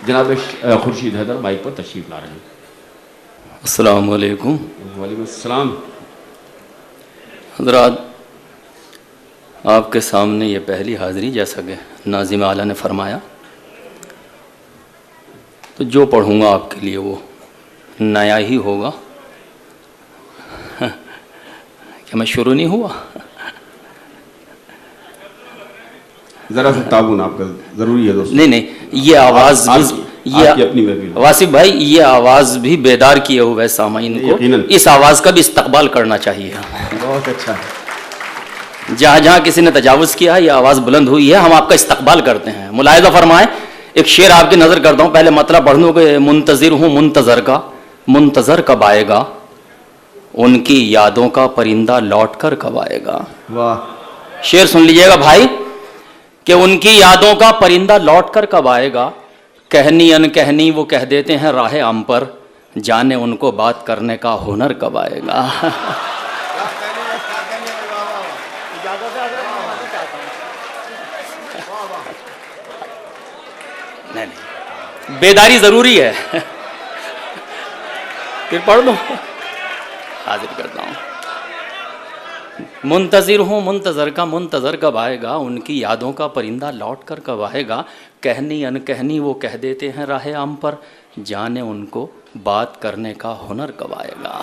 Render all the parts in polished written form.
जनाब खुर्शीद हैदर माइक पर तशरीफ़ ला रहे हैं। अस्सलाम वालेकुम। वालेकुम अस्सलाम। हज़रात, आपके सामने ये पहली हाज़िरी, जैसा कि नाज़िम आला ने फरमाया, तो जो पढ़ूँगा आपके लिए वो नया ही होगा। क्या मैं शुरू नहीं हुआ? ज़रा सा ताबून आपका ज़रूरी है दोस्तों। नहीं, ये आवाज़ ये अपनी महफिल, वासिफ भाई, ये आवाज़ भी बेदार किए हुए सामाईन को इस आवाज़ का भी इस्तकबाल करना चाहिए। बहुत अच्छा। जहाँ जहाँ किसी ने तजावुज़ किया, ये आवाज़ बुलंद हुई है, हम आपका इस्तकबाल करते हैं। मुलाहिज़ा फरमाएं, एक शेर आपकी नज़र करता हूँ, पहले मतलब पढ़ लूँ कि मुंतज़िर हूँ मुंतज़र का, मुंतज़र कब आएगा, उनकी यादों का परिंदा लौट कर कब आएगा। वाह। शेर सुन लीजिएगा भाई, कि उनकी यादों का परिंदा लौट कर कब आएगा, कहनी अनकहनी वो कह देते हैं राह आम पर, जाने उनको बात करने का हुनर कब आएगा। नहीं, बेदारी जरूरी है। फिर पढ़ दो, हाजिर करता हूँ। मुंतज़िर हूँ मुंतज़र का, मुंतज़र कब आएगा, उनकी यादों का परिंदा लौट कर कब आएगा, कहनी अनकहनी वो कह देते हैं राह आम पर, जाने उनको बात करने का हुनर कब आएगा।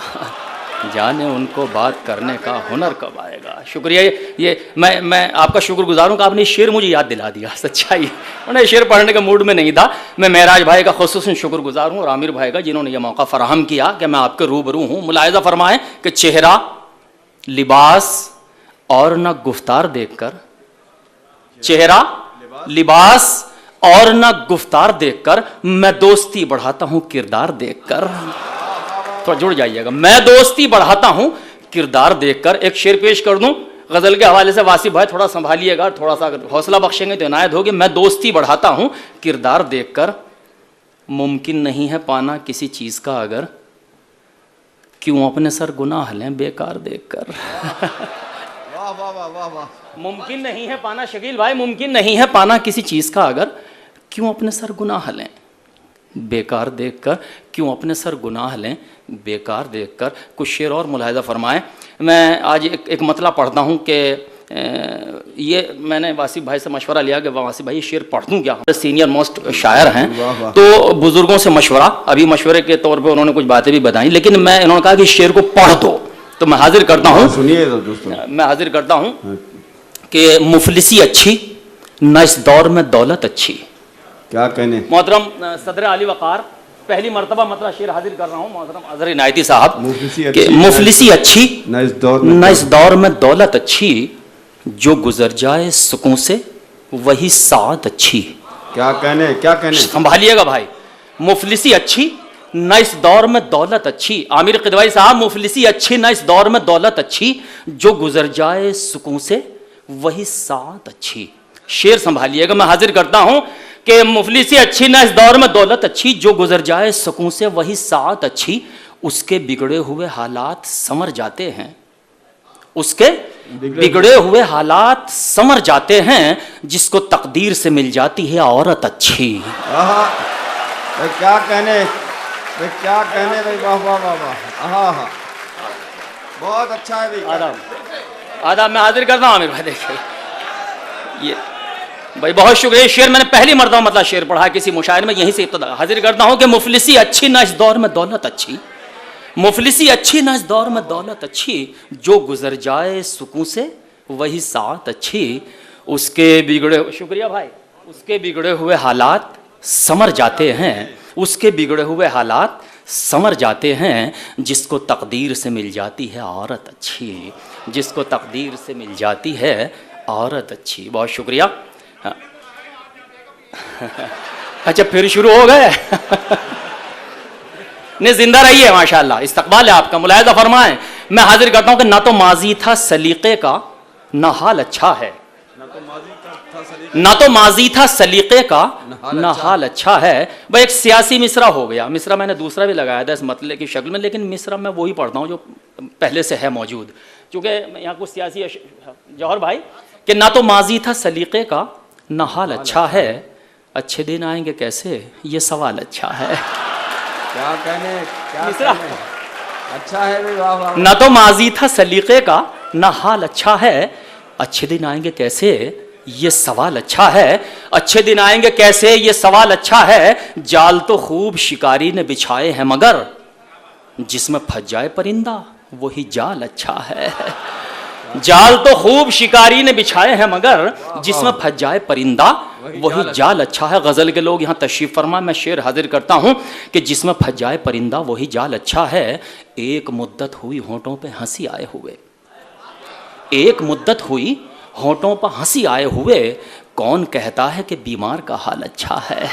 जाने उनको बात करने का हुनर कब आएगा। शुक्रिया। ये मैं आपका शुक्रगुजार हूँ कि आपने शेर मुझे याद दिला दिया। सच्चाई, उन्हें शेर पढ़ने के मूड में नहीं था। मैं महराज भाई का खुसूसन शुक्रगुजार हूँ और आमिर भाई का, जिन्होंने यह मौका फराहम किया कि मैं आपके रूबरू हूँ। मुलाहिज़ा फरमाएं कि चेहरा, लिबास और न गुफ्तार देखकर, चेहरा, लिबास और न गुफ्तार देखकर, मैं दोस्ती बढ़ाता हूँ किरदार देखकर। थोड़ा जुड़ जाइएगा, मैं दोस्ती बढ़ाता हूँ किरदार देखकर। एक शेर पेश कर दूं गज़ल के हवाले से, वासिफ भाई थोड़ा संभालिएगा, थोड़ा सा हौसला बख्शेंगे तो इनायत होगी। मैं दोस्ती बढ़ाता हूँ किरदार देखकर, मुमकिन नहीं है पाना किसी चीज़ का अगर, क्यों अपने सर गुनाह लें बेकार देखकर। वाह वाह वाह वाह वाह। मुमकिन नहीं है पाना, शकील भाई, मुमकिन नहीं है पाना किसी चीज़ का अगर, क्यों अपने सर गुनाह लें बेकार देखकर, क्यों अपने सर गुनाह लें बेकार देखकर। कुछ शेर और मुलाहिज़ा फरमाएं। मैं आज एक मतला पढ़ता हूँ कि ये मैंने वासिफ भाई से मशवरा लिया कि वासिफ भाई ये शेर पढ़ दूँ क्या। सीनियर मोस्ट शायर हैं, तो बुज़ुर्गों से मशवरा, अभी मशवरे के तौर पे उन्होंने कुछ बातें भी बताई, लेकिन उन्होंने कहा कि शेर को पढ़ दो, तो मैं हाजिर करता हूँ। सुनिए दोस्तों, मैं हाजिर करता हूँ कि मुफलिसी अच्छी न इस दौर में दौलत अच्छी। क्या कहने। मोहतरम सदर आली वक़ार, पहली मरतबा मतलब शेर हाजिर कर रहा हूँ मोहतरम अज़हर इनायती साहब। मुफलिसी अच्छी न इस दौर में दौलत अच्छी, जो गुजर जाए सुकून से वही सात अच्छी। क्या कहने, क्या कहने। संभालिएगा भाई, मुफलिसी अच्छी न इस दौर में दौलत अच्छी। आमिर क़िदवाई साहब, मुफलिसी अच्छी न इस दौर में दौलत अच्छी, जो गुजर जाए सुकून से वही सात अच्छी। शेर संभालिएगा, मैं हाजिर करता हूँ कि मुफलिसी अच्छी न इस दौर में दौलत अच्छी, जो गुजर जाए सुकून से वही सात अच्छी। उसके बिगड़े हुए हालात संवर जाते हैं, उसके बिगड़े हुए हालात संवर जाते हैं, जिसको तकदीर से मिल जाती है औरत अच्छी। क्या कहने, क्या कहने भाई, वाह वाह वाह वाह। बहुत अच्छा है भाई। आदाब आदाब, मैं हाजिर करता हूँ आमिर भाई। देखिए ये भाई बहुत शुक्रिया। शेर मैंने पहली मरतबा मतलब शेर पढ़ा किसी मुशायरे में, यहीं से इब्तिदा हाजिर करता हूँ कि मुफलिसी अच्छी न इस दौर में दौलत अच्छी, मुफलिसी अच्छी न इस दौर में दौलत अच्छी, जो गुजर जाए सुकून से वही सात अच्छी। उसके बिगड़े, शुक्रिया भाई, उसके बिगड़े हुए हालात संवर जाते हैं, उसके बिगड़े हुए हालात संवर जाते हैं, जिसको तकदीर से मिल जाती है औरत अच्छी, जिसको तकदीर से मिल जाती है औरत अच्छी। बहुत शुक्रिया। हाँ। अच्छा फिर शुरू हो गए। नहीं, जिंदा रहिए, माशाल्लाह, इस्तकबाल है आपका। मुलाहिज़ा फरमाएं, मैं हाजिर करता हूं कि ना तो माजी था सलीके का ना हाल अच्छा है, ना तो माजी था सलीके का ना हाल अच्छा है। भाई एक सियासी मिसरा हो गया, मिसरा मैंने दूसरा भी लगाया था इस मतले की शक्ल में, लेकिन मिसरा मैं वही पढ़ता हूँ जो पहले से है मौजूद, चूँकि यहाँ कुछ जौहर भाई, कि ना तो माजी था सलीके का ना हाल अच्छा है, अच्छे दिन आएंगे कैसे, ये सवाल अच्छा है। क्या तीसरा। कहने? अच्छा है भाई, वाह वाह। ना तो माजी था सलीके का, ना हाल अच्छा है। अच्छे दिन आएंगे कैसे, ये सवाल अच्छा है। अच्छे दिन आएंगे कैसे, ये सवाल अच्छा है। जाल तो खूब शिकारी ने बिछाए हैं, मगर जिसमें फंस जाए परिंदा वही जाल अच्छा है। जाल तो खूब शिकारी ने बिछाए हैं, मगर जिसमें फंस जाए परिंदा वही जाल अच्छा है। गजल के लोग यहाँ तशरीफ फरमा, मैं शेर हाजिर करता हूँ कि जिसमें फंस जाए परिंदा वही जाल अच्छा है। एक मुद्दत हुई होठों पे हंसी आए हुए, एक मुद्दत हुई होठों पर हंसी आए हुए, कौन कहता है कि बीमार का हाल अच्छा है।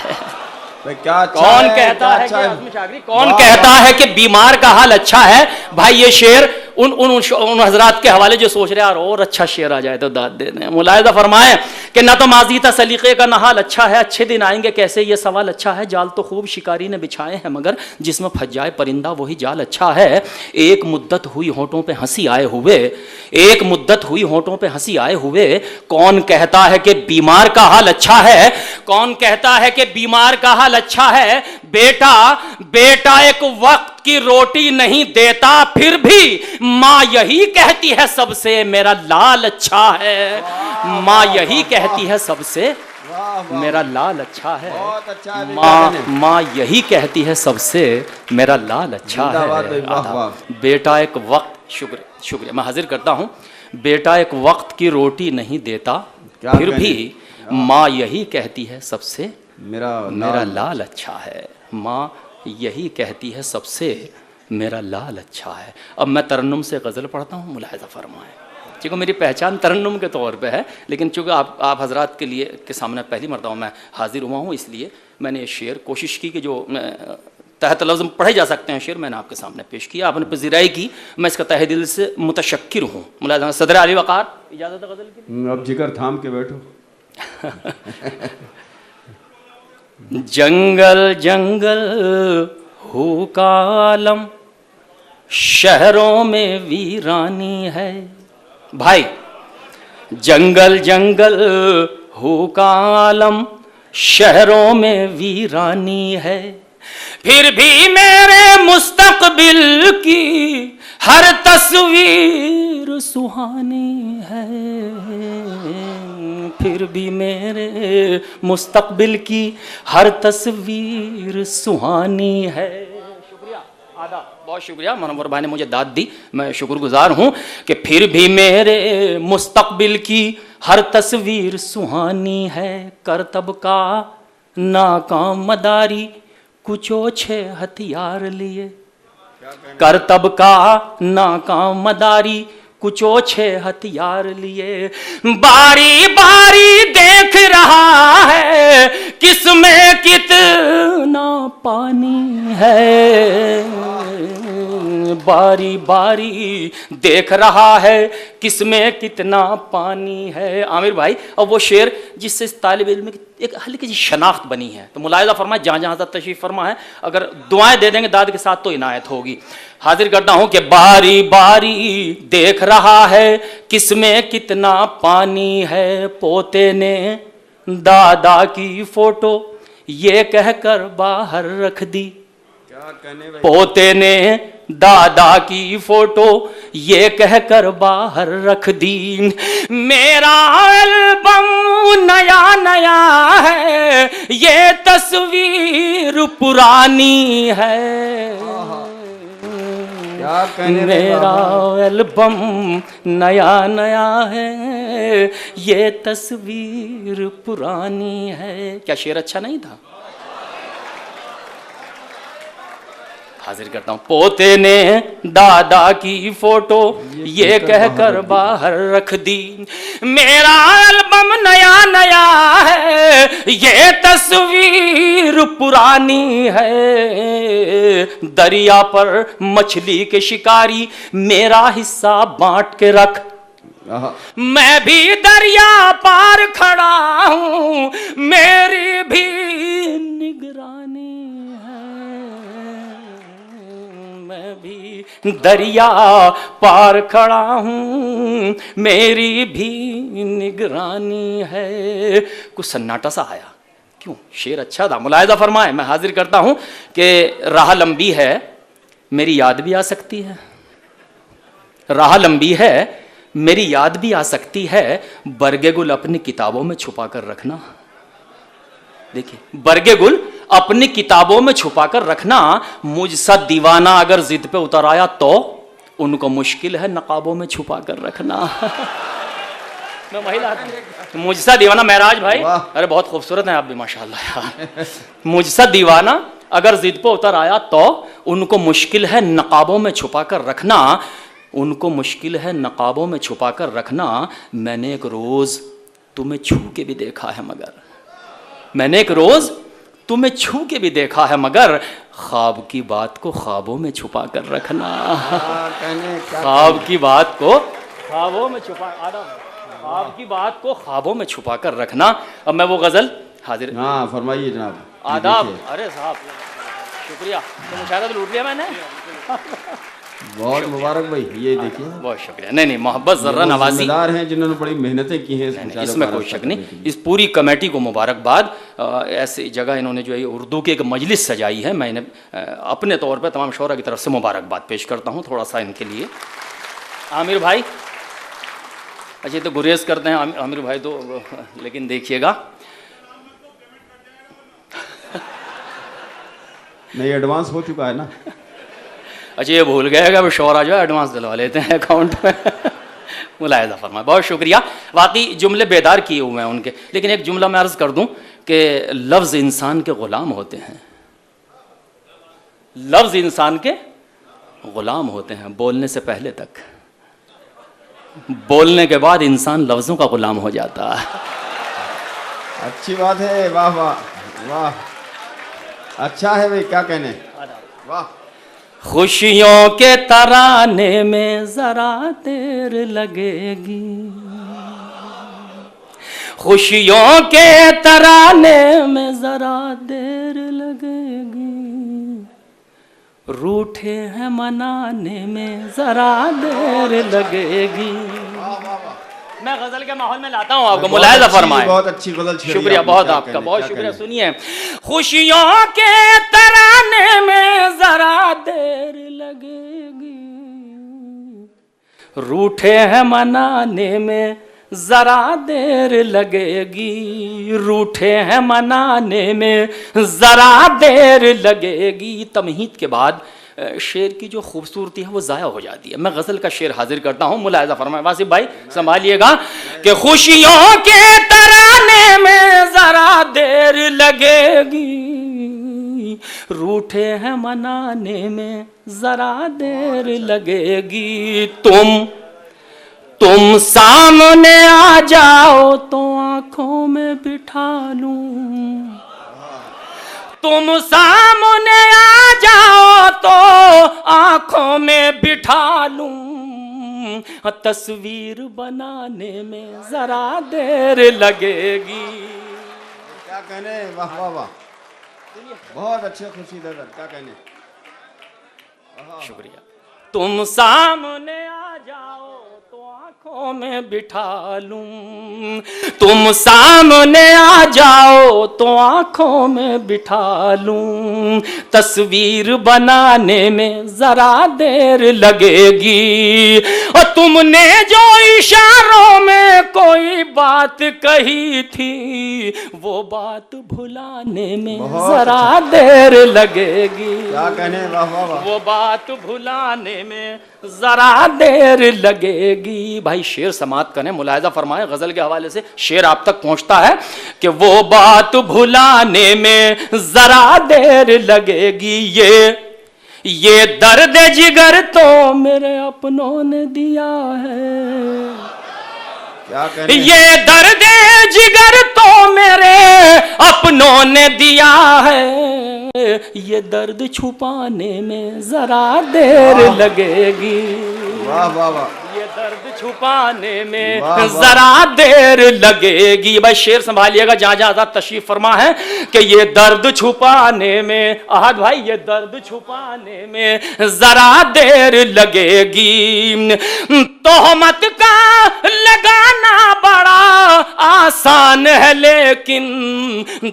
क्या अच्छा कौन है, कहता क्या है अच्छा कि है? आज़मी शागरी, कौन वाह, कहता वाह। है कि बीमार का हाल अच्छा है। भाई ये शेर उन हजरात के हवाले जो सोच रहे हैं यार और अच्छा शेर आ जाए तो दाद दे दें। मुलाहिजा फरमाएं कि ना तो माजी था सलीके का, ना हाल अच्छा है। अच्छे दिन आएंगे कैसे, ये सवाल अच्छा है। जाल तो खूब शिकारी ने बिछाए हैं, मगर जिसमें फंस जाए परिंदा वही जाल अच्छा है। एक मुद्दत हुई होठों पे हंसी आए हुए, एक मुद्दत हुई होठों पे हंसी आए हुए, कौन कहता है कि बीमार का हाल अच्छा है। कौन कहता है कि बीमार का हाल अच्छा है। बेटा बेटा एक वक्त की रोटी नहीं देता, फिर भी माँ यही कहती है सबसे मेरा लाल अच्छा है। माँ यही कहती है सबसे वाह वाह, मेरा लाल अच्छा है। बहुत अच्छा है। क्या कहने? माँ यही कहती है सबसे मेरा लाल अच्छा जिंदाबाद भाई, है। वाह आधा। वाह। बेटा एक वक्त, शुक्रिया मैं हाजिर करता हूँ। बेटा एक वक्त की रोटी नहीं देता, क्या फिर कहने? भी माँ यही कहती है सबसे मेरा मेरा लाल अच्छा है। माँ यही कहती है सबसे मेरा लाल अच्छा है। अब मैं तरन्नुम से गज़ल पढ़ता हूँ, मुलाहिज़ा फरमाएं। चूँकि मेरी पहचान तरन्नुम के तौर पे है, लेकिन चूँकि आप हजरात के लिए के सामने पहली मरतबा मैं हाजिर हुआ हूँ, इसलिए मैंने ये शेर कोशिश की कि जो तहत लफ्ज़ पढ़े जा सकते हैं शेर मैंने आपके सामने पेश किया। आपने पजीराई की, मैं इसका तहे दिल से मुतशक्किर हूँ। मुलाहिज़ा सदर अली वक़ार, इजाज़त है गज़ल की। अब जिगर थाम के बैठो। जंगल जंगल हो का आलम, शहरों में वीरानी है। भाई जंगल जंगल हो का आलम, शहरों में वीरानी है। फिर भी मेरे मुस्तकबिल की हर तस्वीर सुहानी है। फिर भी मेरे मुस्तकबिल की हर तस्वीर सुहानी है। शुक्रिया, आदा बहुत शुक्रिया। मनोवर भाई ने मुझे दाद दी, मैं शुक्रगुजार हूँ कि फिर भी मेरे मुस्तकबिल की हर तस्वीर सुहानी है। करतब का नाकाम मदारी, कुछ ओछे हथियार लिए। करतब का नाकाम मदारी, कुछ ओछे हथियार लिए। बारी बारी देख रहा है किसमें कितना पानी है। बारी बारी देख रहा है किसमें कितना पानी है। आमिर भाई, अब वो शेर जिससे इस तालिब इल्म की एक हल्की सी शनाख्त बनी है, तो मुलाहिज़ा फरमाए जहाँ जहाँ तक तशरीफ़ फरमा है, अगर दुआएं दे देंगे दाद के साथ तो इनायत होगी। हाजिर करता हूँ कि बारी बारी देख रहा है किसमें कितना पानी है। पोते ने दादा की फोटो ये कहकर बाहर रख दी। क्या कहने भाई? पोते ने दादा की फोटो ये कहकर बाहर रख दी। मेरा एल्बम नया नया है, ये तस्वीर पुरानी है। क्या कहने भाई, मेरा वाह। एल्बम नया नया है, ये तस्वीर पुरानी है। क्या शेर अच्छा नहीं था? हाजिर करता हूँ। पोते ने दादा की फोटो ये कहकर बाहर रख दी। मेरा एल्बम नया नया है, ये तस्वीर पुरानी है। दरिया पर मछली के शिकारी मेरा हिस्सा बांट के रख। मैं भी दरिया पार खड़ा हूँ, मेरी भी निगरानी है। मैं भी दरिया पार खड़ा हूँ, मेरी भी निगरानी है। कुछ सन्नाटा सा आया, क्यों? शेर अच्छा था, मुलाहिजा फरमाए। मैं हाजिर करता हूं कि राह लंबी है मेरी याद भी आ सकती है, राह लंबी है मेरी याद भी आ सकती है, बरगे गुल अपनी किताबों में छुपा कर रखना। देखिए, बरगे गुल अपनी किताबों में छुपा कर रखना, मुझसा दीवाना अगर जिद पे उतर आया तो उनको मुश्किल है नकाबों में छुपा कर रखना। मैं महिला, मुझसा दीवाना महराज भाई, अरे बहुत खूबसूरत है आप भी माशाल्लाह यार। मुझसा दीवाना अगर जिद पे उतर आया तो उनको मुश्किल है नकाबों में छुपा कर रखना, उनको मुश्किल है नकाबों में छुपा कर रखना। मैंने एक रोज तुम्हें छू के भी देखा है मगर, मैंने एक रोज तुम्हें छू के भी देखा है मगर, ख्वाब की बात को ख्वाबों में छुपा कर रखना। ख्वाब की बात को ख्वाबों में छुपा, ख्वाब की बात को ख्वाबों में छुपा कर रखना। अब मैं वो गजल हाजिर, हाँ फरमाइए जनाब। आदाब। अरे साहब शुक्रिया, तो मुशायरा तो लूट लिया मैंने। बहुत मुबारक भाई, ये देखिए बहुत शुक्रिया। नहीं नहीं, मोहब्बत जर्रा नवाजी जिम्मेदार हैं जिन्होंने बड़ी मेहनतें की हैं इसमें कोई शक नहीं। इस पूरी कमेटी को मुबारकबाद। ऐसी जगह इन्होंने जो है उर्दू की एक मजलिस सजाई है, मैं इन्हें अपने तौर पर तमाम शोरा की तरफ से मुबारकबाद पेश करता हूँ। थोड़ा सा इनके लिए आमिर भाई, अच्छा तो गुरेज करते हैं आमिर भाई तो, लेकिन देखिएगा नहीं एडवांस हो चुका है ना। अच्छा ये भूल गए कि शोरा जो है एडवांस दिलवा लेते हैं अकाउंट में। मुलाहिजा फरमाए, बहुत शुक्रिया। वाकई जुमले बेदार किए हुए हैं उनके, लेकिन एक जुमला मैं अर्ज कर दूं कि लफ्ज़ इंसान के ग़ुलाम होते हैं, लफ्ज़ इंसान के ग़ुलाम होते हैं बोलने से पहले तक, बोलने के बाद इंसान लफ्ज़ों का ग़ुलाम हो जाता है। अच्छी बात है, वाह वाह वाह, अच्छा है भाई, क्या कहने, वाह। खुशियों के तराने में जरा देर लगेगी, खुशियों के तराने में जरा देर लगेगी, रूठे हैं मनाने में जरा देर लगेगी। मैं गजल के माहौल में लाता हूँ आपको, मुलाहिजा फरमाए। बहुत अच्छी गजल, शुक्रिया बहुत आपका, बहुत शुक्रिया। सुनिए, खुशियों के तराने में जरा देर लगेगी, रूठे हैं मनाने में जरा देर लगेगी, रूठे हैं मनाने में जरा देर लगेगी। तमहीद के बाद शेर की जो खूबसूरती है वो ज़ाया हो जाती है। मैं गज़ल का शेर हाजिर करता हूँ, मुलाहिजा फरमाए वासिफ भाई, संभालिएगा कि खुशियों के तराने में ज़रा देर लगेगी, रूठे हैं मनाने में ज़रा देर लगेगी। तुम सामने आ जाओ तो आँखों में बिठा लूं, तुम सामने आ जाओ तो आंखों में बिठा लूं, तस्वीर बनाने में जरा देर लगेगी। क्या कहने, वाह वाह वाह, बहुत अच्छे, खुशी नजर, क्या कहने, शुक्रिया। तुम सामने आ जाओ तो आंखों में बिठा लूं, तुम सामने आ जाओ तो आंखों में बिठा लूं, तस्वीर बनाने में जरा देर लगेगी। और तुमने जो इशारों में कोई बात कही थी, वो बात भुलाने में जरा देर लगेगी। क्या कहने, वाह वाह वाह, वो बात भुलाने में जरा देर लगेगी। भाई शेर समात करें, मुलाहिजा फरमाए, गजल के हवाले से शेर आप तक पहुंचता है कि वो बात भुलाने में जरा देर लगेगी। ये दर्द जिगर तो मेरे अपनों ने दिया है, क्या कहने, ये दर्द जिगर तो मेरे अपनों ने दिया है, ये दर्द छुपाने में जरा देर लगेगी। वाह वाह वाह, ये दर्द छुपाने में जरा देर लगेगी। भाई शेर संभालिएगा, जहां जहां आजाद तशरीफ फरमा है कि ये दर्द छुपाने में, आहद भाई ये दर्द छुपाने में जरा देर लगेगी। तोहमत का लगाना बड़ा आसान है लेकिन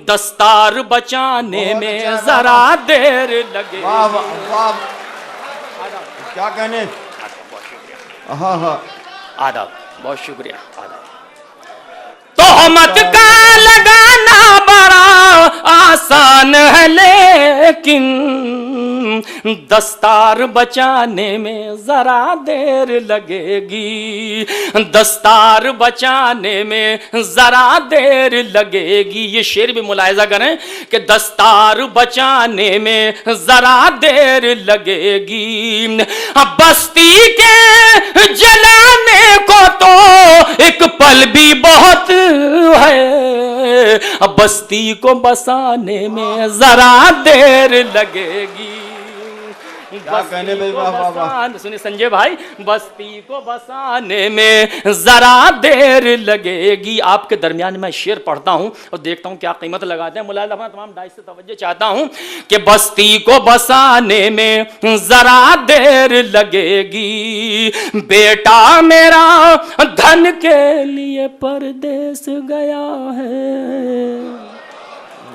दस्तार बचाने में जरा देर लगे। वाह वाह वाह, क्या कहने। हाँ हाँ, आदाब, बहुत शुक्रिया। आदाब। तोहमत का लगाना बड़ा आसान है लेकिन दस्तार बचाने में जरा देर लगेगी। दस्तार बचाने में जरा देर लगेगी। ये शेर भी मुलाहिजा करें कि दस्तार बचाने में जरा देर लगेगी। अब बस्ती के जलाने को तो एक पल भी बहुत है, अब बस्ती को बसाने में जरा देर लगेगी। क्या कहने भाई, वाह वाह वाह। सुनिए संजय भाई, बस्ती को बसाने में जरा देर लगेगी। आपके दरमियान मैं शेर पढ़ता हूं और देखता हूं क्या कीमत लगाते हैं। मुलायम तमाम डाइस से तवज्जो चाहता हूं कि बस्ती को बसाने में जरा देर लगेगी। बेटा मेरा धन के लिए परदेस गया है।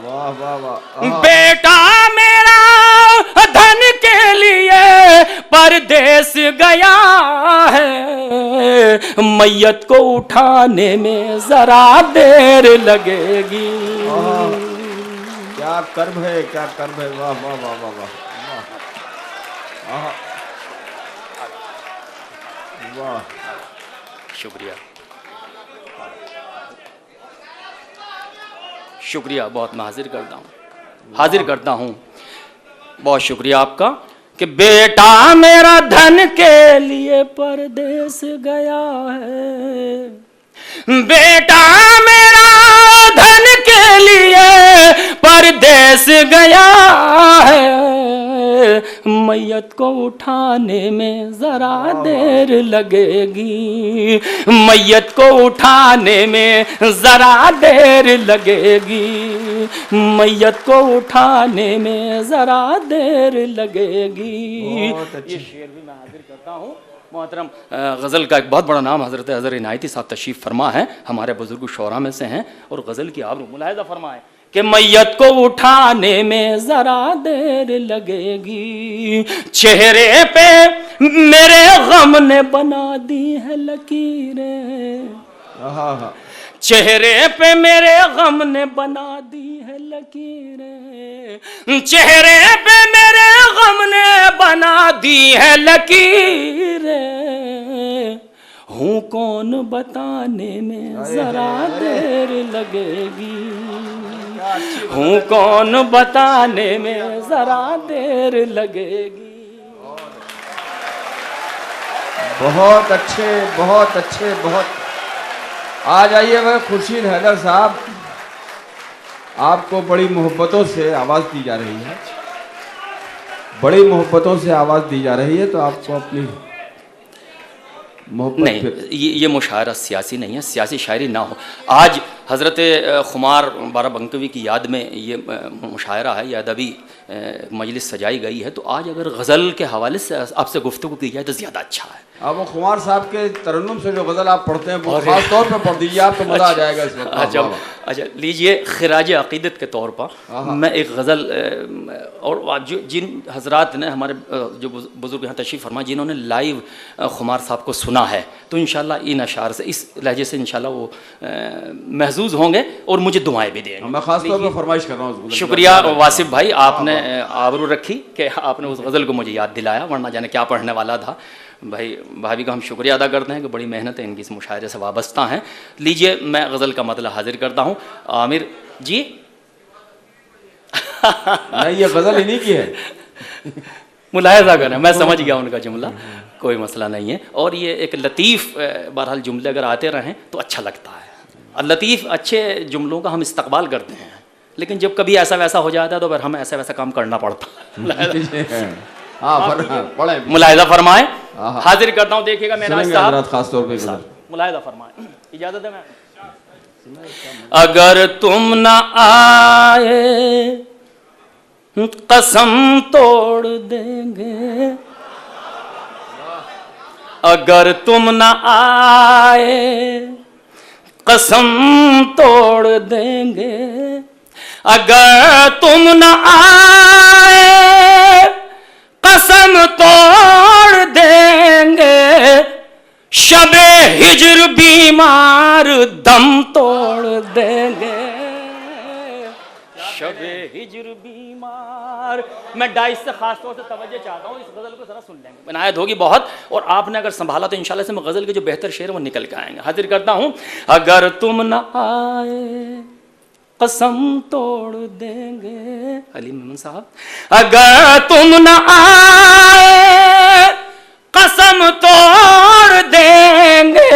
वाह वाह वाह। बेटा मेरा धन के लिए परदेस गया है, मैयत को उठाने में जरा देर लगेगी। क्या कर्म है, क्या कर्म है। वाह वाह वाह वाह वाह वाह। शुक्रिया शुक्रिया, बहुत मैं हाजिर करता हूँ बहुत शुक्रिया आपका कि बेटा मेरा धन के लिए परदेस गया है। बेटा मेरा धन के लिए परदेस गया है, मैयत को उठाने में जरा देर लगेगी। मैयत को उठाने में जरा देर लगेगी। मैयत को उठाने में जरा देर लगेगी। ये शेर भी मैं हाजिर करता हूँ। मोहतरम गज़ल का एक बहुत बड़ा नाम हज़रत इनायती साहब तशरीफ़ फरमा है, हमारे बुजुर्ग शोरा में से हैं और गज़ल की आबरू मुलाहिज़ा फरमाए कि मैयत को उठाने में जरा देर लगेगी। चेहरे पे मेरे गम ने बना दी है लकीरें। चेहरे पे मेरे गम ने बना दी है लकीरें। चेहरे पे मेरे गम ने बना दी है लकीरें। हूँ कौन बताने में जरा देर लगेगी। हूँ कौन बताने में जरा देर लगेगी। बहुत अच्छे, बहुत अच्छे, बहुत। आ जाइए वह खुर्शीद हैदर साहब, आपको बड़ी मोहब्बतों से आवाज़ दी जा रही है, बड़ी मोहब्बतों से आवाज़ दी जा रही है, तो आपको अपनी मोहब्बत नहीं, ये मुशायरा सियासी नहीं है, सियासी शायरी ना हो। आज हज़रत खुमार बाराबंकवी की याद में ये मुशायरा है, ये अदबी मजलिस सजाई गई है, तो आज अगर गज़ल के हवाले से आपसे गुफ्तगू की जाए तो ज़्यादा अच्छा है। अब वो खुमार साहब के तरन्नुम से जो गज़ल आप पढ़ते हैं वो खास तौर पे पढ़ दीजिए, आपको मज़ा आ जाएगा इस वक्त। अच्छा लीजिए, खिराज अक़ीदत के तौर पर मैं एक गज़ल, और जिन हजरात ने हमारे जो बुज़ुर्ग यहाँ तशरीफ़ फरमा जिन्होंने लाइव खुमार साहब को सुना है, तो इंशाल्लाह इन अशार से, इस लहजे से इंशाल्लाह वो महजूज होंगे और मुझे दुआएं भी देंगे। मैं खास तौर पर फरमाइश कर रहा हूँ। शुक्रिया वासिफ भाई, आपने आबरू रखी कि आपने उस गज़ल को मुझे याद दिलाया, वरना जाने क्या पढ़ने वाला था। भाई भाभी का हम शुक्रिया अदा करते हैं कि बड़ी मेहनत है इनकी, इस मुशायरे से वाबस्ता हैं। लीजिए मैं गज़ल का मतलब हाजिर करता हूँ। आमिर जी नहीं, ये गज़ल इन्हीं की है। मुलाहिज़ा करें, मैं समझ गया उनका जुमला, कोई मसला नहीं है। और ये एक लतीफ़ बहरहाल जुमले अगर आते रहें तो अच्छा लगता है। और लतीफ़ अच्छे जुमलों का हम इस्तकबाल करते हैं, लेकिन जब कभी ऐसा वैसा हो जाता है तो फिर हमें ऐसा वैसा काम करना पड़ता है। मुलाहिज़ा फरमाएं, हाजिर करता हूँ। देखिएगा मेरा साहब, खास तौर पे मुलाहिज़ा फरमाएं, इजाज़त है। मैं अगर तुम न आए कसम तोड़ देंगे। अगर तुम न आए कसम तोड़ देंगे। अगर तुम न आए कसम तोड़ देंगे। शबे हिज्र बीमार दम तोड़ देंगे। शबे हिज्र बीमार। मैं डाइस से खास तौर से तवज्जो चाहता हूँ, इस गजल को जरा सुन लेंगे, बनायत होगी बहुत, और आपने अगर संभाला तो इंशाल्लाह से मैं गजल के जो बेहतर शेर वो निकल के आएंगे। हाजिर करता हूँ। अगर तुम न आए कसम तोड़ देंगे। अली मेमन साहब। अगर तुम न आए कसम तोड़ देंगे।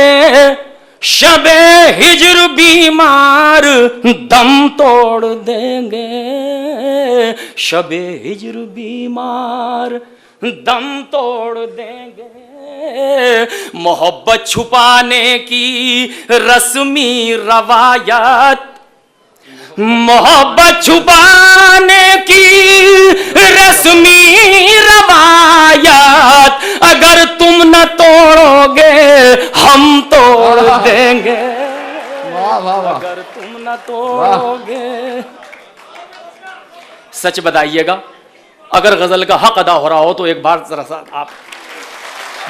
शबे हिज्र बीमार दम तोड़ देंगे। शबे हिज्र बीमार दम तोड़ देंगे। मोहब्बत छुपाने की रस्मी रवायत, मोहब्बत छुपाने की रस्मी रवायत, अगर तुम न तोड़ोगे हम तोड़ देंगे। वाह वाह वाह। अगर तुम न तोड़ोगे। सच बताइएगा, अगर गजल का हक अदा हो रहा हो तो एक बार जरा सा आप।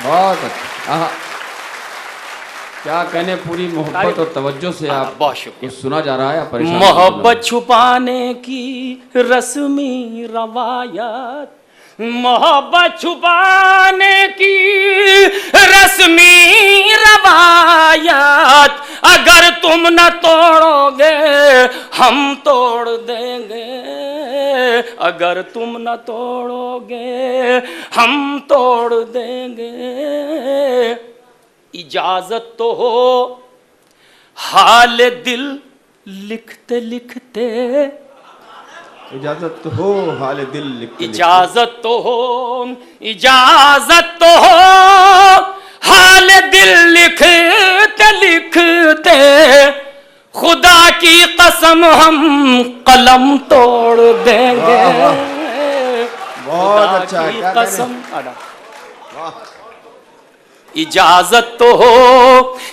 बहुत अच्छा। आहा। क्या कहने, पूरी मोहब्बत और तवज्जो से आप बहुत शुक्रिया। कुछ सुना जा रहा है। आप परेशान मोहब्बत छुपाने की रस्मी रवायत, मोहब्बत छुपाने की रस्मी रवायत, अगर तुम न तोड़ोगे हम तोड़ देंगे। अगर तुम न तोड़ोगे हम तोड़ देंगे। इजाजत तो हो हाल दिल लिखते लिखते। इजाजत तो हो हाल दिल लिखते। इजाजत तो हो, इजाजत तो हो हाल दिल लिखते लिखते। खुदा की कसम हम कलम तोड़ देंगे। बहुत अच्छा है। खुदा की कसम। इजाजत तो हो,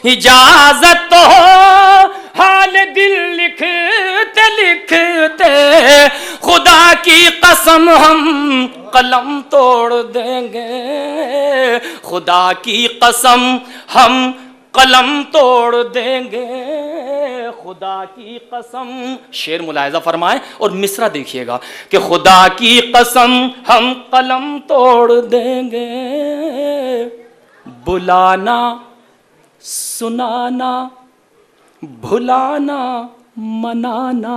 इजाजत तो हो हाल दिल लिखते लिखते। खुदा की कसम हम कलम तोड़ देंगे। खुदा की कसम हम कलम तोड़ देंगे। खुदा की कसम। शेर मुलायजा फरमाए और मिसरा देखिएगा कि खुदा की कसम हम कलम तोड़ देंगे। बुलाना सुनाना भुलाना मनाना।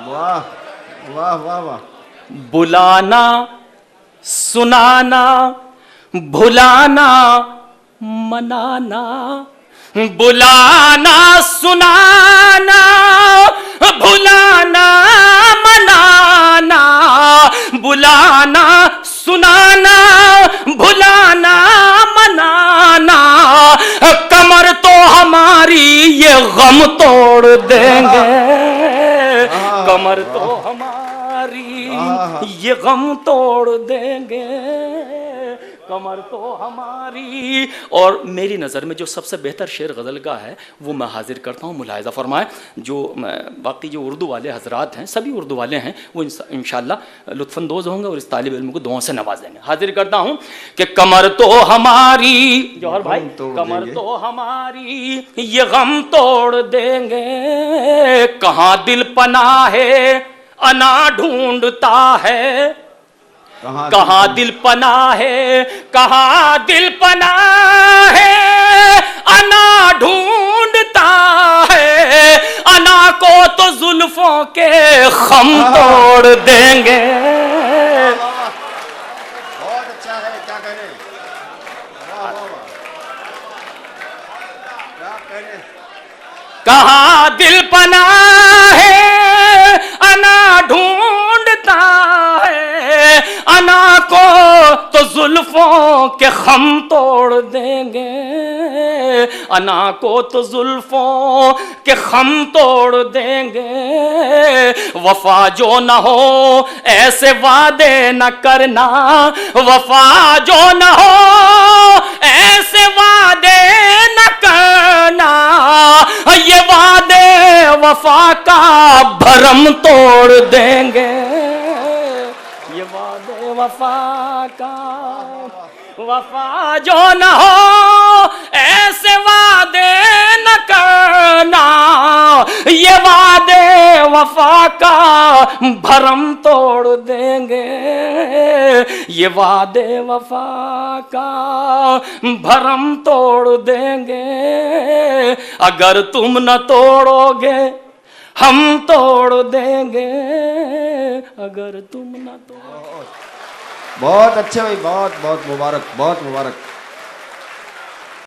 वाह वाह वाह वाह। बुलाना सुनाना भुलाना मनाना। बुलाना सुनाना भुलाना मनाना। बुलाना सुनाना भुलाना मनाना। कमर तो हमारी ये गम तोड़ देंगे। कमर तो हमारी ये गम तोड़ देंगे। कमर तो हमारी। और मेरी नज़र में जो सबसे बेहतर शेर गज़ल का है वो मैं हाजिर करता हूँ। मुलाहिज़ा फरमाए। जो बाकी जो उर्दू वाले हजरात हैं, सभी उर्दू वाले हैं, वो इंशाअल्लाह लुत्फ़अंदोज़ होंगे और इस तालिब इल्म को दुआओं से नवाजेंगे। हाजिर करता हूँ कि कमर तो हमारी, जौहर भाई, कमर तो हमारी ये गम तोड़ देंगे। कहाँ दिल पनाह है अना ढूंढता है। कहाँ दिल पनाह है, कहाँ दिल पनाह है, अना ढूंढता है। अना को तो जुल्फों के खम तोड़ देंगे। बहुत अच्छा है। क्या करें, क्या करें। कहाँ दिल पनाह है अना ढूंढता है। अना को तो जुल्फों के खम तोड़ देंगे। अना को तो जुल्फों के खम तोड़ देंगे। वफा जो न हो ऐसे वादे न करना। वफा जो न हो ऐसे वादे न करना। ये वादे वफा का भरम तोड़ देंगे, ये वादे वफा का, वफा जो न हो ऐसे वादे न करना, ये वादे वफा का भरम तोड़ देंगे, ये वादे वफा का भरम तोड़ देंगे, अगर तुम न तोड़ोगे हम तोड़ देंगे, अगर तुम न तोड़ोगे। बहुत अच्छे भाई, बहुत बहुत मुबारक, बहुत मुबारक।